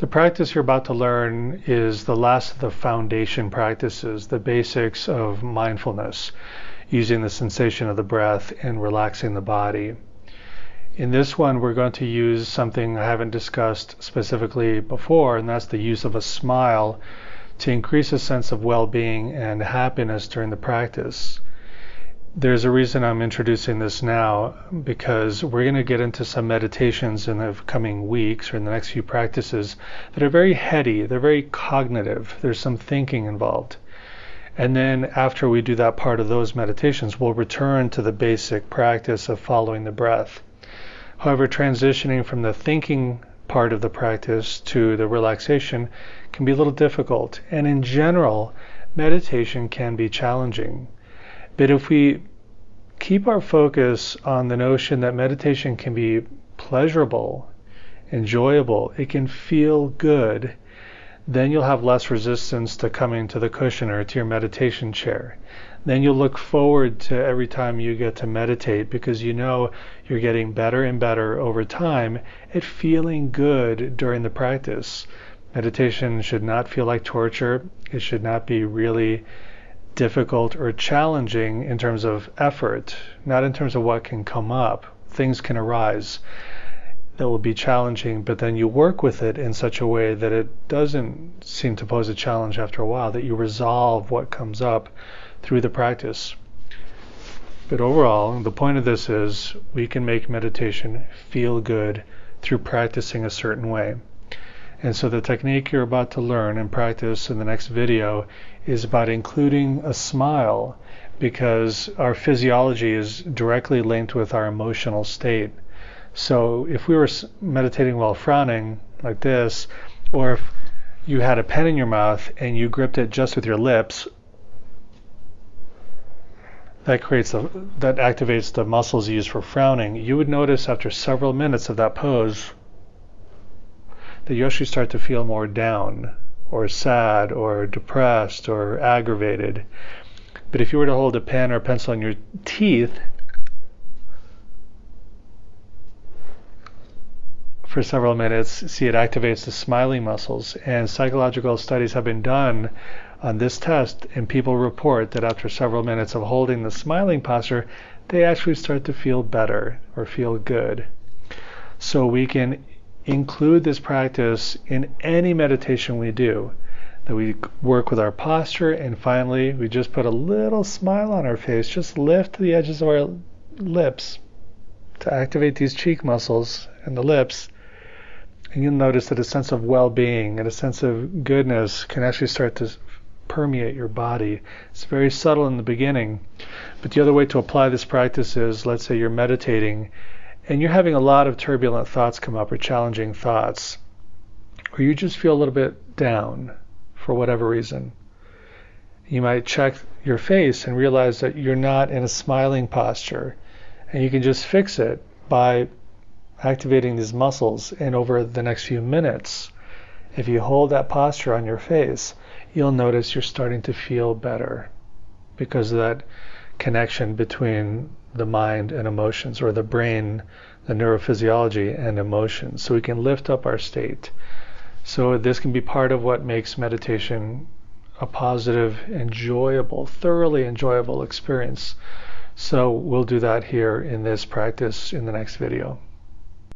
The practice you're about to learn is the last of the foundation practices, the basics of mindfulness, using the sensation of the breath and relaxing the body. In this one, we're going to use something I haven't discussed specifically before, and that's the use of a smile to increase a sense of well-being and happiness during the practice. There's a reason I'm introducing this now, because we're going to get into some meditations in the coming weeks or in the next few practices that are very heady, they're very cognitive, there's some thinking involved. And then after we do that part of those meditations, we'll return to the basic practice of following the breath. However, transitioning from the thinking part of the practice to the relaxation can be a little difficult. And in general, meditation can be challenging. But if we keep our focus on the notion that meditation can be pleasurable, enjoyable, it can feel good, then you'll have less resistance to coming to the cushion or to your meditation chair. Then you'll look forward to every time you get to meditate, because you know you're getting better and better over time at feeling good during the practice. Meditation should not feel like torture. It should not be really difficult or challenging in terms of effort, not in terms of what can come up. Things can arise that will be challenging, but then you work with it in such a way that it doesn't seem to pose a challenge after a while, that you resolve what comes up through the practice. But overall, the point of this is we can make meditation feel good through practicing a certain way. And so the technique you're about to learn and practice in the next video is about including a smile, because our physiology is directly linked with our emotional state. So if we were meditating while frowning like this, or if you had a pen in your mouth and you gripped it just with your lips, that activates the muscles used for frowning. You would notice after several minutes of that pose that you actually start to feel more down or sad or depressed or aggravated. But if you were to hold a pen or pencil in your teeth for several minutes, see, it activates the smiling muscles. And psychological studies have been done on this test, and people report that after several minutes of holding the smiling posture, they actually start to feel better or feel good. So we can include this practice in any meditation we do, that we work with our posture, and finally we just put a little smile on our face, just lift the edges of our lips to activate these cheek muscles and the lips. And you'll notice that a sense of well-being and a sense of goodness can actually start to permeate your body. It's very subtle in the beginning, but the other way to apply this practice is, let's say you're meditating and you're having a lot of turbulent thoughts come up, or challenging thoughts, or you just feel a little bit down for whatever reason. You might check your face and realize that you're not in a smiling posture, and you can just fix it by activating these muscles. And over the next few minutes, if you hold that posture on your face, you'll notice you're starting to feel better because of that connection between the mind and emotions, or the brain, the neurophysiology and emotions. So we can lift up our state. So this can be part of what makes meditation a positive, enjoyable, thoroughly enjoyable experience. So we'll do that here in this practice in the next video.